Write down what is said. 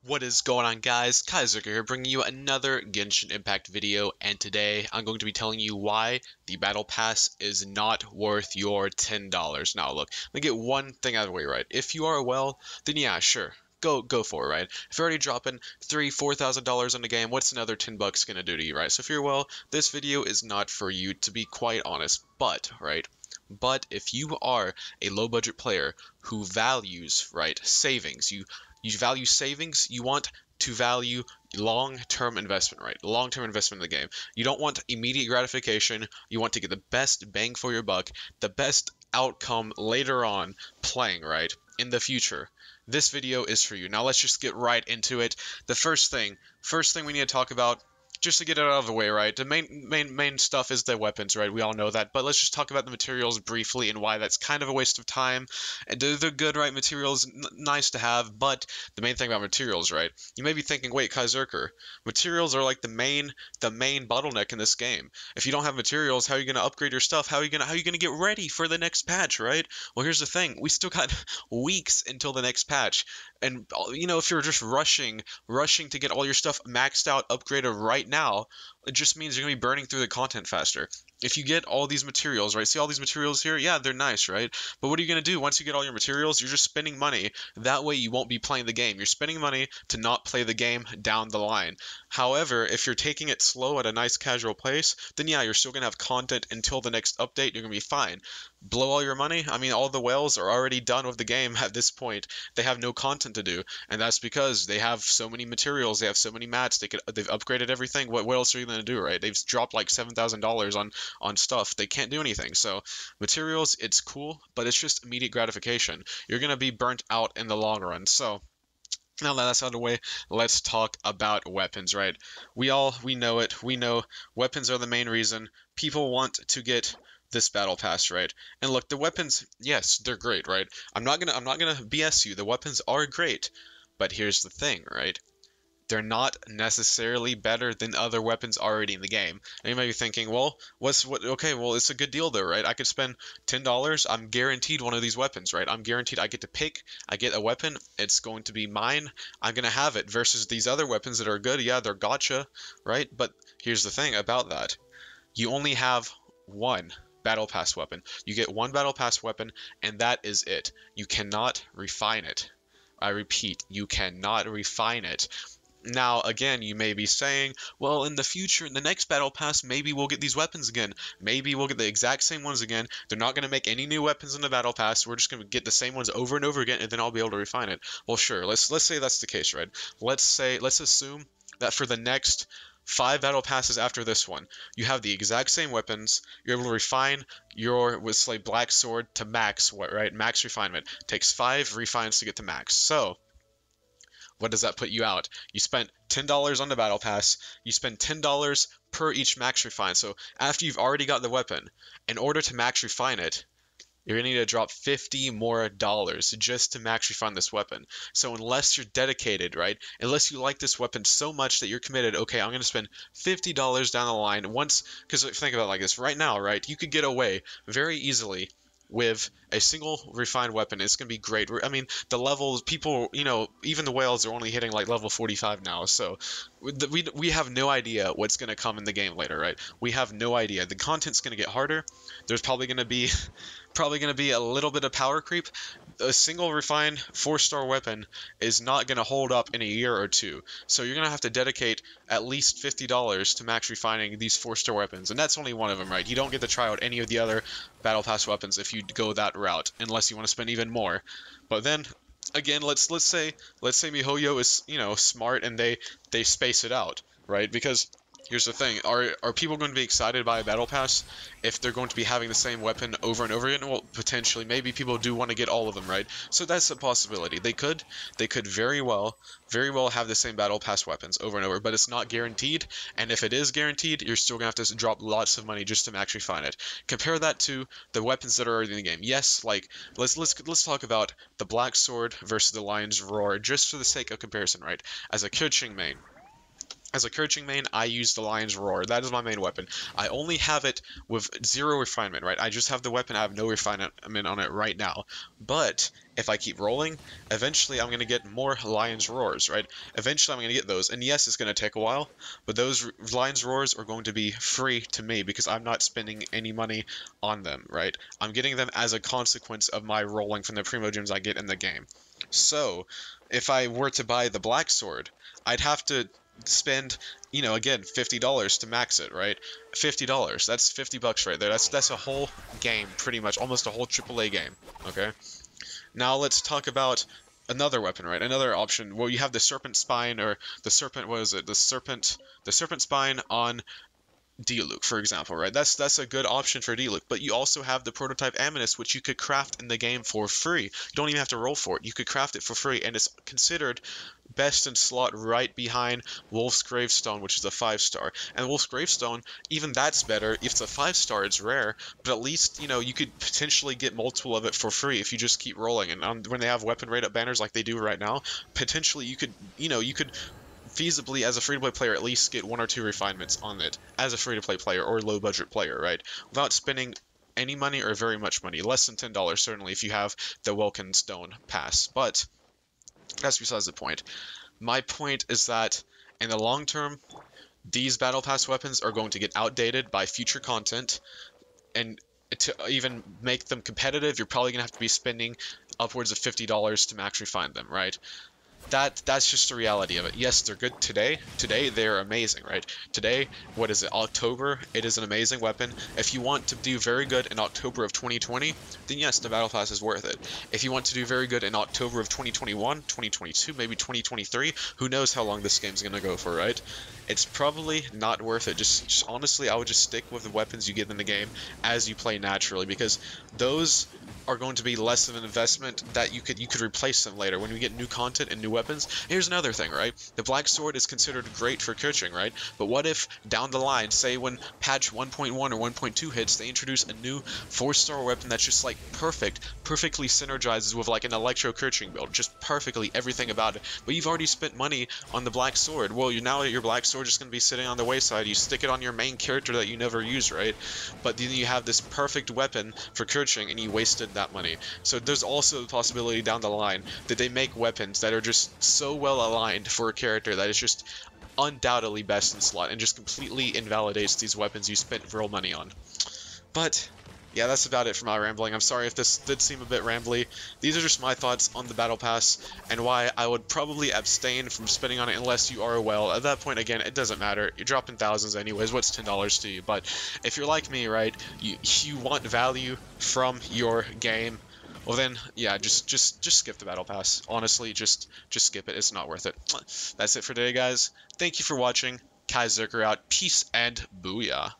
What is going on, guys? Kaiser here, bringing you another Genshin Impact video, and today I'm going to be telling you why the Battle Pass is not worth your $10. Now, look, let me get one thing out of the way, right? If you are well, then yeah, sure, go for it, right? If you're already dropping $3,000, $4,000 on the game, what's another 10 bucks gonna do to you, right? So if you're well, this video is not for you, to be quite honest. But, right? But if you are a low budget player who values, right, savings, you value savings, you want to value long-term investment, right? Long-term investment in the game. You don't want immediate gratification. You want to get the best bang for your buck, the best outcome later on playing, right? In the future. This video is for you. Now let's just get right into it. The first thing we need to talk about, just to get it out of the way, right? The main stuff is the weapons, right? We all know that. But let's just talk about the materials briefly and why that's kind of a waste of time. And they're good, right? Materials, nice to have. But the main thing about materials, right? You may be thinking, wait, Kaizerker, materials are like the main bottleneck in this game. If you don't have materials, how are you going to upgrade your stuff? How are you gonna get ready for the next patch, right? Well, here's the thing. We still got weeks until the next patch. And if you're just rushing to get all your stuff maxed out, upgraded right now, it just means you're gonna be burning through the content faster. If you get all these materials, right? See all these materials here? Yeah, they're nice, right? But what are you gonna do once you get all your materials? You're just spending money. That way you won't be playing the game. You're spending money to not play the game down the line. However, if you're taking it slow at a nice casual pace, then yeah, you're still gonna have content until the next update. You're gonna be fine. Blow all your money? I mean, all the whales are already done with the game at this point. They have no content to do, and that's because they have so many materials, they have so many mats, they've upgraded everything. What else are you gonna do, right? They've dropped like $7,000 on stuff. They can't do anything. So materials, it's cool, but it's just immediate gratification. You're gonna be burnt out in the long run. So now that that's out of the way, let's talk about weapons, right? We know it. We know weapons are the main reason people want to get this battle pass, right? And look, the weapons, yes, they're great, right? I'm not gonna BS you. The weapons are great, but here's the thing, right? They're not necessarily better than other weapons already in the game. And you might be thinking, well, okay, well, it's a good deal though, right? I could spend $10, I'm guaranteed one of these weapons, right? I'm guaranteed I get to pick, I get a weapon, it's going to be mine, I'm gonna have it, versus these other weapons that are good, yeah, they're gotcha, right? But here's the thing about that. You only have one battle pass weapon. You get one battle pass weapon, and that is it. You cannot refine it. I repeat, you cannot refine it. Now, again, you may be saying, well, in the future, in the next Battle Pass, maybe we'll get these weapons again. Maybe we'll get the exact same ones again. They're not going to make any new weapons in the Battle Pass. We're just going to get the same ones over and over again, and then I'll be able to refine it. Well, sure, let's say that's the case, right? Let's assume that for the next 5 battle passes after this one, you have the exact same weapons. You're able to refine your with like black sword to max, right? Max refinement takes 5 refines to get to max. So what does that put you out? You spent $10 on the battle pass. You spend $10 per each max refine. So after you've already got the weapon, in order to max refine it, you're gonna need to drop $50 more just to max refine this weapon. So unless you're dedicated, right? Unless you like this weapon so much that you're committed, okay, I'm gonna spend $50 down the line once, because think about it like this, right now, right? You could get away very easily with a single refined weapon. It's going to be great. I mean, the levels, people, even the whales are only hitting like level 45 now. So we have no idea what's going to come in the game later, right? We have no idea. The content's going to get harder. There's probably going to be a little bit of power creep. A single refined 4-star weapon is not going to hold up in a year or two. So you're going to have to dedicate at least $50 to max refining these 4-star weapons. And that's only one of them, right? You don't get to try out any of the other Battle Pass weapons if you go that route, unless you want to spend even more. But then, again, let's say MiHoYo is, smart and they space it out, right? Because here's the thing, are people going to be excited by a battle pass if they're going to be having the same weapon over and over again? Well, potentially, maybe people do want to get all of them, right? So that's a possibility. They could very well have the same battle pass weapons over and over, but it's not guaranteed. And if it is guaranteed, you're still gonna have to drop lots of money just to actually find it. Compare that to the weapons that are already in the game. Yes, like let's talk about the Black Sword versus the Lion's Roar, just for the sake of comparison, right? As a Keqing main, As a coaching main, I use the Lion's Roar. That is my main weapon. I only have it with 0 refinement, right? I just have the weapon. I have no refinement on it right now. But if I keep rolling, eventually I'm going to get more Lion's Roars, right? Eventually I'm going to get those. And yes, it's going to take a while, but those Lion's Roars are going to be free to me because I'm not spending any money on them, right? I'm getting them as a consequence of my rolling from the Primo Gems I get in the game. So, if I were to buy the Black Sword, I'd have to spend, again, $50 to max it, right? $50. That's 50 bucks right there. That's a whole game, pretty much, almost a whole AAA game. Okay. Now let's talk about another weapon, right? Another option. Well, you have the Serpent Spine, or the Serpent. What is it? The Serpent Spine on Diluc, for example, right? That's a good option for Diluc, but you also have the prototype Amethyst, which you could craft in the game for free. You don't even have to roll for it. You could craft it for free, and it's considered best in slot right behind Wolf's Gravestone, which is a 5-star. And Wolf's Gravestone, even that's better. If it's a 5-star, it's rare, but at least, you could potentially get multiple of it for free if you just keep rolling. And when they have weapon rate up banners like they do right now, potentially you could feasibly, as a free-to-play player, at least get 1 or 2 refinements on it as a free-to-play player or low-budget player, right? Without spending any money or very much money. Less than $10, certainly, if you have the Welkin Stone pass. But that's besides the point. My point is that in the long term, these Battle Pass weapons are going to get outdated by future content, and to even make them competitive, you're probably going to have to be spending upwards of $50 to max refine them, right? That's just the reality of it. Yes, they're good today. Today, they're amazing, right? Today, what is it, October? It is an amazing weapon. If you want to do very good in October of 2020, then yes, the Battle Pass is worth it. If you want to do very good in October of 2021, 2022, maybe 2023, who knows how long this game's going to go for, right? It's probably not worth it. Just honestly, I would just stick with the weapons you get in the game as you play naturally, because those are going to be less of an investment that you could replace them later when we get new content and new weapons. Here's another thing, right? The Black Sword is considered great for coaching, right? But what if down the line, say when patch 1.1 or 1.2 hits, they introduce a new 4-star weapon that's just like perfectly synergizes with like an electro coaching build, just perfectly everything about it. But you've already spent money on the Black Sword. Well, now your Black Sword just going to be sitting on the wayside. You stick it on your main character that you never use, right? But then you have this perfect weapon for coaching and you wasted that money. So there's also the possibility down the line that they make weapons that are just so well aligned for a character that is just undoubtedly best in slot and just completely invalidates these weapons you spent real money on. But yeah, that's about it for my rambling. I'm sorry if this did seem a bit rambly. These are just my thoughts on the Battle Pass and why I would probably abstain from spending on it unless you are a whale. At that point, again, it doesn't matter. You're dropping thousands anyways. What's $10 to you? But if you're like me, right, you want value from your game, well then, yeah, just skip the Battle Pass. Honestly, just skip it. It's not worth it. That's it for today, guys. Thank you for watching. Kai Zerker out. Peace and booyah.